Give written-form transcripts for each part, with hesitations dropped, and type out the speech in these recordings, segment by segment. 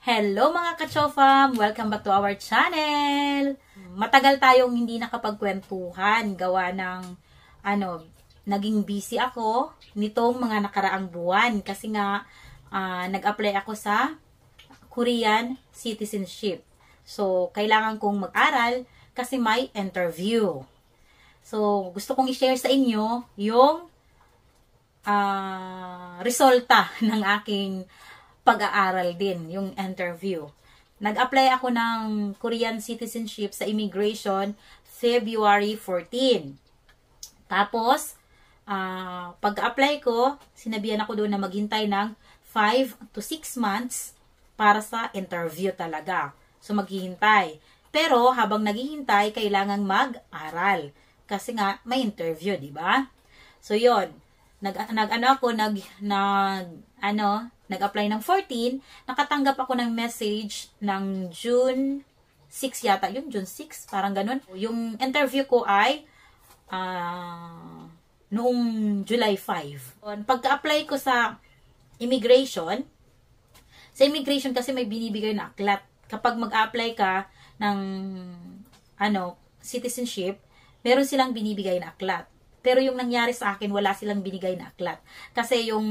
Hello mga ka-chofam! Welcome back to our channel! Matagal tayong hindi nakapagkwentuhan gawa ng naging busy ako nitong mga nakaraang buwan kasi nga nag-apply ako sa Korean citizenship. So, kailangan kong mag-aral kasi may interview. So, gusto kong i-share sa inyo yung resulta ng aking pag-aaral din, yung interview. Nag-apply ako ng Korean citizenship sa immigration February 14. Tapos, pag-apply ko, sinabihan ako doon na maghintay ng 5 to 6 months para sa interview talaga. So, maghihintay. Pero, habang naghihintay, kailangan mag-aral. Kasi nga, may interview, di ba? So, yon nag-apply ng 14, nakatanggap ako ng message ng June 6 yata, yung June 6, parang ganun. Yung interview ko ay noong July 5. Pagka-apply ko sa immigration kasi may binibigay na aklat. Kapag mag-apply ka ng citizenship, meron silang binibigay na aklat. Pero yung nangyari sa akin, wala silang binigay na aklat. Kasi yung,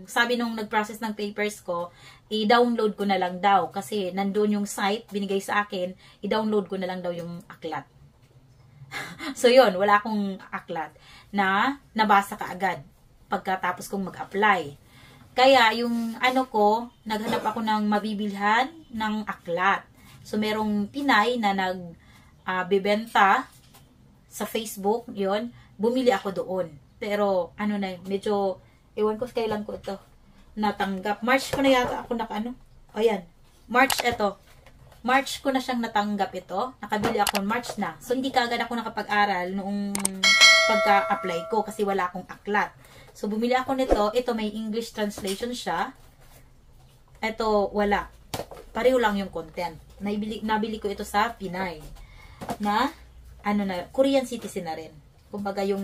sabi nung nag-process ng papers ko, i-download ko na lang daw. Kasi nandun yung site, binigay sa akin, i-download ko na lang daw yung aklat. So yun, wala akong aklat na nabasa kaagad pagkatapos kong mag-apply. Kaya yung naghanap ako ng mabibilhan ng aklat. So merong Pinay na nagbebenta sa Facebook, yun. Bumili ako doon. Pero, medyo, ewan ko kailan ko ito natanggap. March ko na yata ako ayan. March ito. March ko na siyang natanggap ito. Nakabili ako March na. So, hindi kaagad ako nakapag-aral noong pagka-apply ko kasi wala akong aklat. So, bumili ako nito. Ito, may English translation siya. Ito, wala. Pareho lang yung content. Nabili ko ito sa Pinay. Na, Korean citizen na rin. Kumbaga yung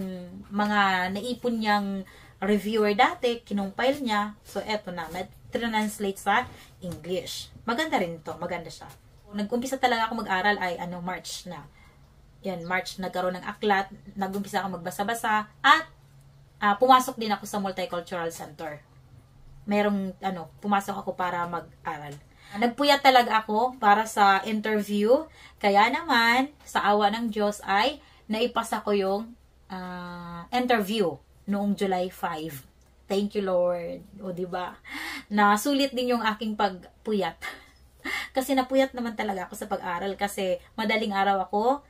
mga naipon niyang reviewer dati, kinumpile niya. So, eto na. Translate sa English. Maganda rin to. Maganda siya. Nag-umpisa talaga ako mag-aral ay March na. Yan, March nagkaroon ng aklat. Nag-umpisa ako magbasa-basa. At pumasok din ako sa Multicultural Center. Merong, pumasok ako para mag-aral. Nagpuyat talaga ako para sa interview. Kaya naman, sa awa ng Diyos ay naipasa ko yung interview noong July 5. Thank you, Lord. O, diba? Nasulit din yung aking pagpuyat. Kasi napuyat naman talaga ako sa pag-aral kasi madaling araw ako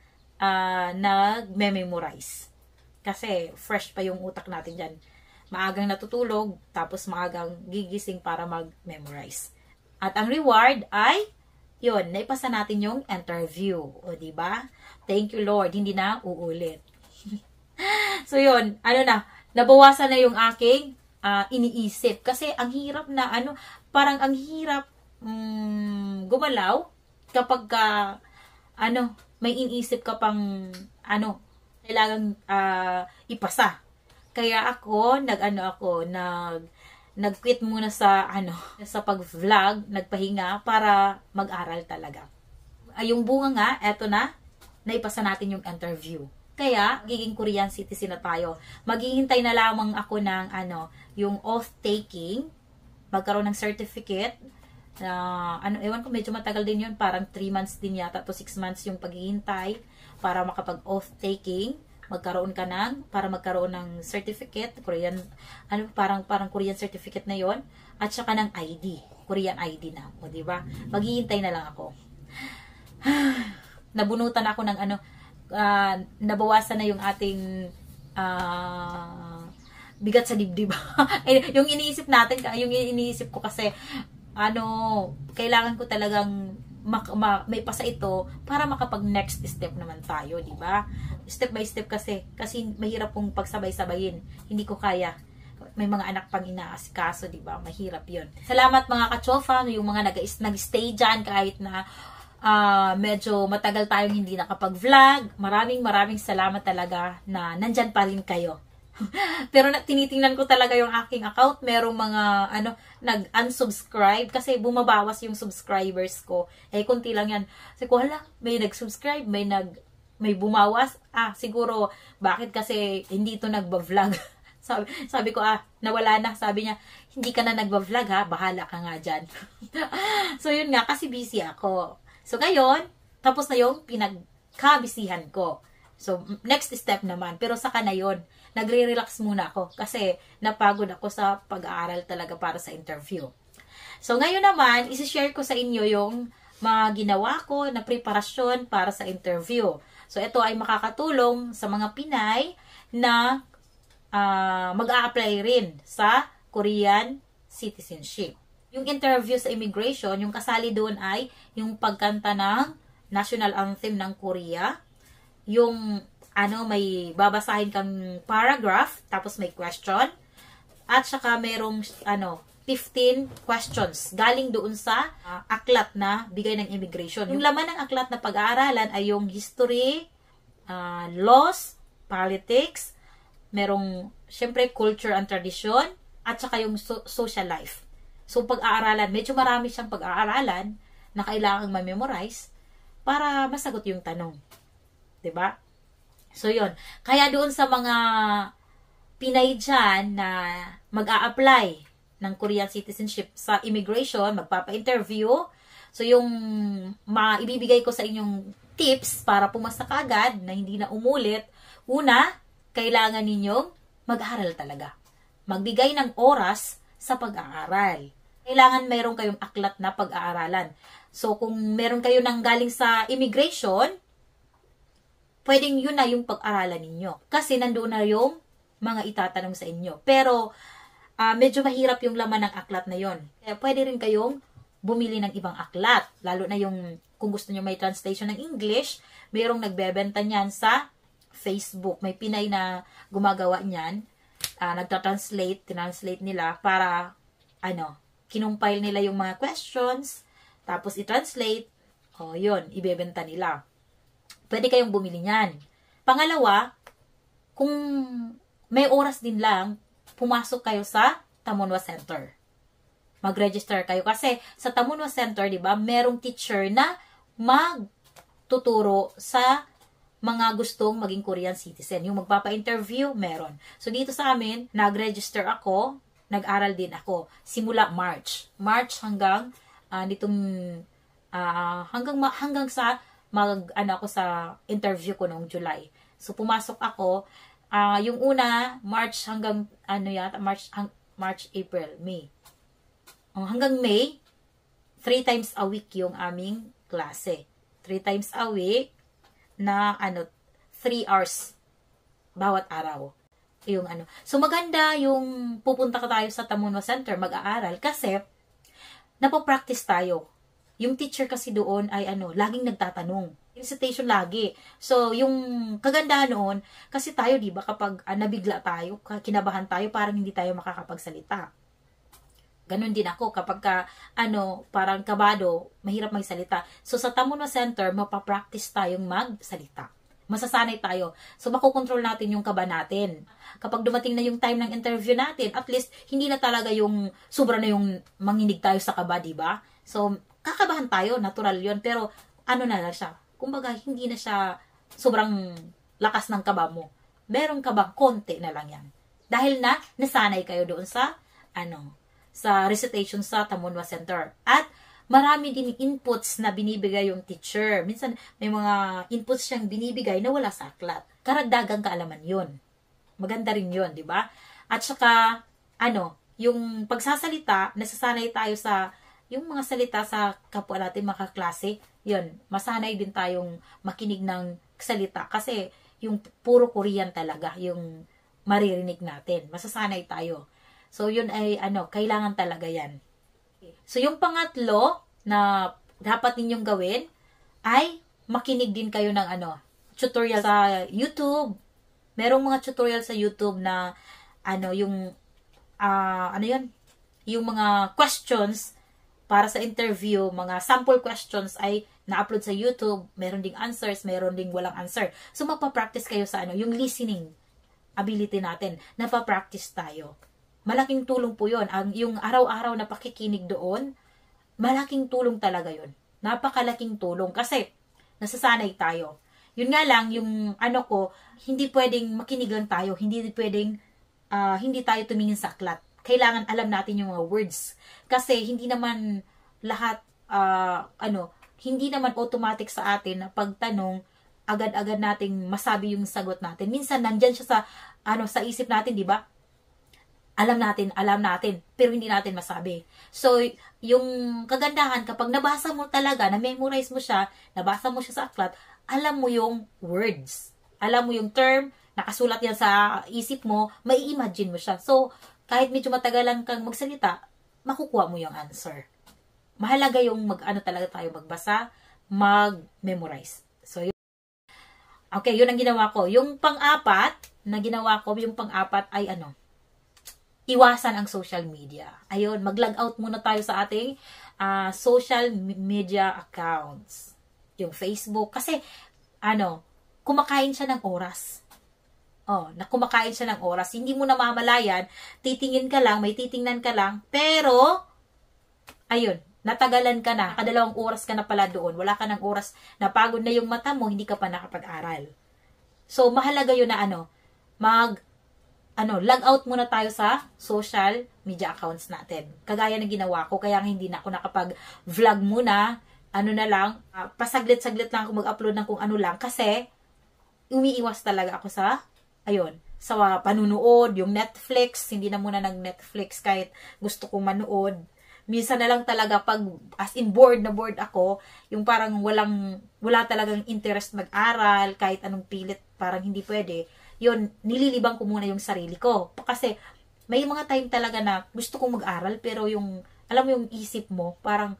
nag-memorize. Kasi fresh pa yung utak natin dyan. Maagang natutulog, tapos maagang gigising para mag-memorize. At ang reward ay, yun, naipasa natin yung interview. O, diba? Thank you, Lord. Hindi na uulit. So, yun. Nabawasan na yung aking iniisip. Kasi, ang hirap na, parang ang hirap gumalaw kapag may iniisip ka pang, kailangang ipasa. Kaya ako, nag-quit muna sa pag-vlog, nagpahinga para mag-aral talaga. Yung bunga nga, eto na, naipasa natin yung interview. Kaya, giging Korean citizen na tayo. Maghihintay na lamang ako ng yung oath-taking, magkaroon ng certificate, ewan ko, medyo matagal din yun, parang 3 months din yata to 6 months yung paghihintay para makapag-oath-taking. Para magkaroon ng certificate, Korean, parang Korean certificate na yon, at saka ng ID, Korean ID na, o diba? Maghihintay na lang ako. Nabunutan ako ng nabawasan na yung ating bigat sa dibdib. Yung iniisip natin, yung iniisip ko kasi, kailangan ko talagang may pasa ito para makapag next step naman tayo, di ba? Step by step kasi mahirap pong pagsabay-sabayin. Hindi ko kaya. May mga anak pang inaasikaso, di ba? Mahirap 'yon. Salamat mga ka-chofa, yung mga nag-stay diyan kahit na medyo matagal tayong hindi nakapag-vlog. Maraming salamat talaga na nandyan pa rin kayo. Pero tinitingnan ko talaga yung aking account. Merong mga, nag-unsubscribe kasi bumabawas yung subscribers ko. Eh, kunti lang yan. Kasi ko, hala, may nag-subscribe, may bumawas. Siguro, bakit kasi hindi ito nagba-vlog? sabi ko, nawala na. Sabi niya, hindi ka na nagba-vlog ha, bahala ka nga dyan. So, yun nga, kasi busy ako. So, ngayon, tapos na yung pinagkabisihan ko. So, next step naman. Pero saka na yun, nagre-relax muna ako kasi napagod ako sa pag-aaral talaga para sa interview. So, ngayon naman, isi-share ko sa inyo yung mga ginawa ko na preparasyon para sa interview. So, ito ay makakatulong sa mga Pinay na mag-a-apply rin sa Korean citizenship. Yung interview sa immigration, yung kasali doon ay yung pagkanta ng national anthem ng Korea, yung may babasahin kang paragraph, tapos may question, at saka merong 15 questions galing doon sa aklat na bigay ng immigration. Yung laman ng aklat na pag-aaralan ay yung history, laws, politics, merong syempre culture and tradition, at saka yung social life. So pag-aaralan, medyo marami siyang pag-aaralan na kailangang ma-memorize para masagot yung tanong. 'Di ba? So, yun. Kaya doon sa mga Pinay dyan na mag-a-apply ng Korean citizenship sa immigration, magpapa-interview. So, yung maibibigay ko sa inyong tips para pumasa ka agad na hindi na umulit. Una, kailangan ninyong mag-aaral talaga. Magbigay ng oras sa pag-aaral. Kailangan meron kayong aklat na pag-aaralan. So, kung meron kayo nang galing sa immigration, pwedeng yun na yung pag-aralan ninyo. Kasi nandoon na yung mga itatanong sa inyo. Pero, medyo mahirap yung laman ng aklat na yon. Kaya pwede rin kayong bumili ng ibang aklat. Lalo na yung, kung gusto nyo may translation ng English, mayroong nagbebenta niyan sa Facebook. May Pinay na gumagawa niyan. Tinranslate nila para, kinumpile nila yung mga questions, tapos i-translate, yun, ibebenta nila. Pwede kayong bumili niyan. Pangalawa, kung may oras din lang, pumasok kayo sa Tamunwa Center. Mag-register kayo. Kasi sa Tamunwa Center, di ba, merong teacher na magtuturo sa mga gustong maging Korean citizen. Yung magpapa-interview, meron. So, dito sa amin, nag-register ako, nag-aral din ako. Simula March. March hanggang hanggang sa ako sa interview ko noong July. So, pumasok ako, yung una, March hanggang, March, April, May. Hanggang May, 3 times a week yung aming klase. 3 times a week na, 3 hours bawat araw. So, maganda yung pupunta ka tayo sa Tamunwa Center, mag-aaral, kasi, napopractice tayo. Yung teacher kasi doon ay laging nagtatanong. Recitation lagi. So, yung kagandahan noon, kasi tayo, di ba, kapag nabigla tayo, kinabahan tayo, parang hindi tayo makakapagsalita. Ganon din ako, kapag parang kabado, mahirap magsalita. So, sa Tamunwa Center, mapapractice tayong magsalita. Masasanay tayo. So, makokontrol natin yung kaba natin. Kapag dumating na yung time ng interview natin, at least, hindi na talaga yung sobra na yung manginig tayo sa kaba, di ba? So, kakabahan tayo, natural yon, pero na lang siya. Kumbaga, hindi na siya sobrang lakas ng kaba mo. Meron kaba, konti na lang yan. Dahil na, nasanay kayo doon sa, sa recitation sa Tamunwa Center. At, marami din inputs na binibigay yung teacher. Minsan, may mga inputs siyang binibigay na wala sa aklat. Karagdagang kaalaman yun. Maganda rin yun, di ba? At saka, yung pagsasalita, nasasanay tayo sa yung mga salita sa kapwa natin, mga klase, yun, masanay din tayong makinig ng salita. Kasi, yung puro Korean talaga, yung maririnig natin. Masasanay tayo. So, yun ay, kailangan talaga yan. So, yung pangatlo na dapat ninyong gawin ay makinig din kayo ng tutorial sa YouTube. Merong mga tutorial sa YouTube na yung yung mga questions para sa interview, mga sample questions ay na-upload sa YouTube. Meron ding answers, meron ding walang answer. So, magpa-practice kayo sa yung listening. ability natin. Napapractice tayo. Malaking tulong po yun. Yung araw-araw na pakikinig doon, malaking tulong talaga yun. Napakalaking tulong kasi nasasanay tayo. Yun nga lang, yung ano ko, hindi pwedeng makinig lang tayo. Hindi pwedeng hindi tayo tumingin sa aklat. Kailangan alam natin yung mga words. Kasi hindi naman lahat, hindi naman automatic sa atin na pagtanong, agad-agad nating masabi yung sagot natin. Minsan, nandyan siya sa isip natin, di ba? Alam natin, pero hindi natin masabi. So, yung kagandahan, kapag nabasa mo talaga, na-memorize mo siya, nabasa mo siya sa aklat, alam mo yung words. Alam mo yung term, nakasulat yan sa isip mo, mai-imagine mo siya. So, kahit medyo matagalan kang magsalita, makukuha mo yung answer. Mahalaga yung talaga tayo magbasa, mag-memorize. So, okay, yun ang ginawa ko. Yung pang-apat na ginawa ko, yung pang-apat ay iwasan ang social media. Ayun, mag-log out muna tayo sa ating social media accounts. Yung Facebook. Kasi, kumakain siya ng oras. Kumakain siya ng oras. Hindi mo namamalayan, titingin ka lang, may titingnan ka lang, pero, ayun, natagalan ka na, kadalawang oras ka na pala doon, wala ka ng oras, napagod na yung mata mo, hindi ka pa nakapag-aral. So, mahalaga yun na log out muna tayo sa social media accounts natin. Kagaya ng ginawa ko, kaya hindi na ako nakapag-vlog muna, pasaglit-saglit lang ako mag-upload ng kung ano lang, kasi, umiiwas talaga ako sa panunood, yung Netflix, hindi na muna nag-Netflix kahit gusto kong manood. Minsan na lang talaga pag as in bored ako, yung parang wala talagang interest mag-aral, kahit anong pilit, parang hindi pwede. Yun, nililibang ko muna yung sarili ko. Kasi may mga time talaga na gusto kong mag-aral, pero alam mo yung isip mo, parang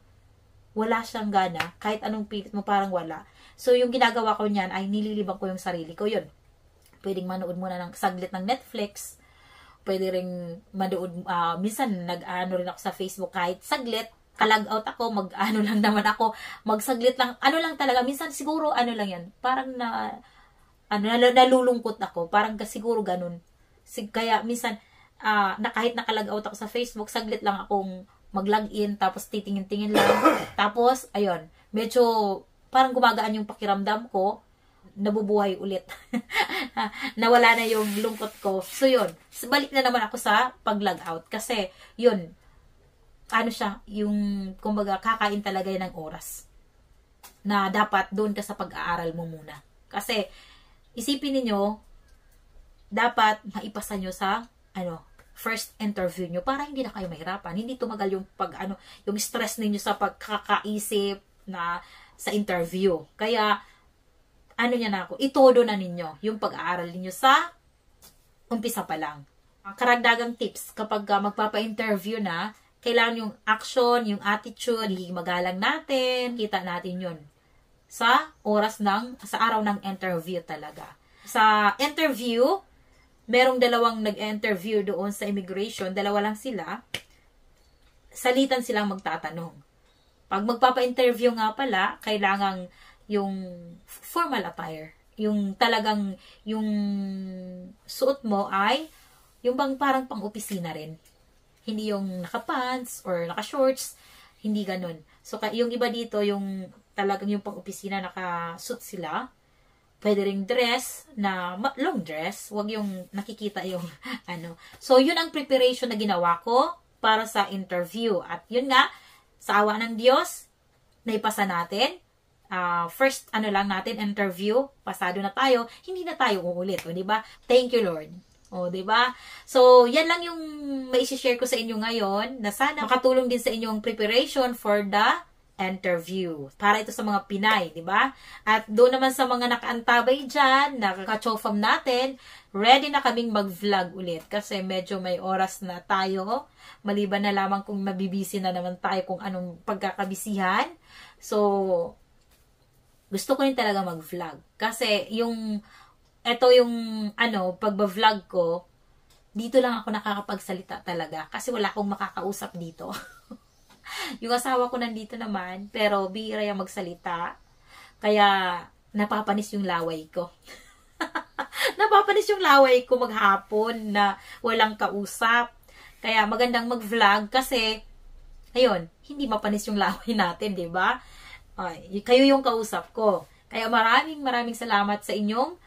wala siyang gana, kahit anong pilit mo, parang wala. So, yung ginagawa ko niyan ay nililibang ko yung sarili ko. Yun, pwedeng manood muna ng saglit ng Netflix, pwede rin manood, minsan rin ako sa Facebook kahit saglit, kalag out ako, lang naman ako, magsaglit lang, lang talaga, minsan siguro lang yan, parang nalulungkot ako, parang siguro ganun. Kaya minsan, kahit nakalag out ako sa Facebook, saglit lang akong mag-login, tapos titingin-tingin lang, tapos, ayun, medyo parang gumagaan yung pakiramdam ko, nabubuhay ulit. Nawala na yung lungkot ko. So, yun. Balik na naman ako sa pag-log out. Kasi, yun, kumbaga, kakain talaga yan ng oras. Na dapat doon ka sa pag-aaral mo muna. Kasi, isipin niyo dapat maipasa nyo sa, first interview nyo para hindi na kayo mahirapan. Hindi tumagal yung yung stress ninyo sa pagkakaisip na sa interview. Kaya, itodo na ninyo yung pag-aaral ninyo sa umpisa pa lang. Karagdagang tips, kapag magpapa-interview na, kailangan yung action, yung attitude, higing magalang natin, kita natin yun. Sa araw ng interview talaga. Sa interview, merong dalawang nag-interview doon sa immigration, dalawa lang sila, salitan silang magtatanong. Pag magpapa-interview nga pala, kailangang yung formal attire. Yung talagang, yung suot mo ay, yung bang parang pang-opisina rin. Hindi yung naka-pants or naka-shorts, hindi ganun. So, yung iba dito, yung talagang yung pang-opisina, naka-suit sila. Pwede ring dress, long dress, wag yung nakikita yung, So, yun ang preparation na ginawa ko para sa interview. At yun nga, sa awa ng Diyos, naipasa natin. First, lang natin, interview, pasado na tayo, hindi na tayo uulit, o, diba? Thank you, Lord. O, diba? So, yan lang yung mai-share ko sa inyo ngayon, na sana makatulong din sa inyong preparation for the interview. Para ito sa mga Pinay, diba? At doon naman sa mga nakaantabay dyan, nakaka-chofam natin, ready na kaming mag-vlog ulit. Kasi medyo may oras na tayo, maliban na lamang kung mabibisi na naman tayo kung anong pagkakabisihan. So, gusto ko rin talaga mag-vlog. Kasi pagba-vlog ko, dito lang ako nakakapagsalita talaga. Kasi wala akong makakausap dito. Yung asawa ko nandito naman, pero bihira yung magsalita. Kaya, napapanis yung laway ko. Napapanis yung laway ko maghapon na walang kausap. Kaya magandang mag-vlog kasi, ayun, hindi mapanis yung laway natin, di ba? Ay, kayo yung kausap ko. Kaya maraming salamat sa inyong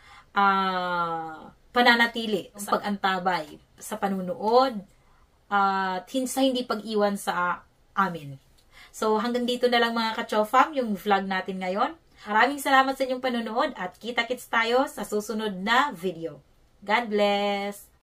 pananatili, sa pag-antabay, sa panunood, at sa hindi pag-iwan sa amin. So, hanggang dito na lang mga ka-chofam, yung vlog natin ngayon. Maraming salamat sa inyong panunood at kita-kits tayo sa susunod na video. God bless!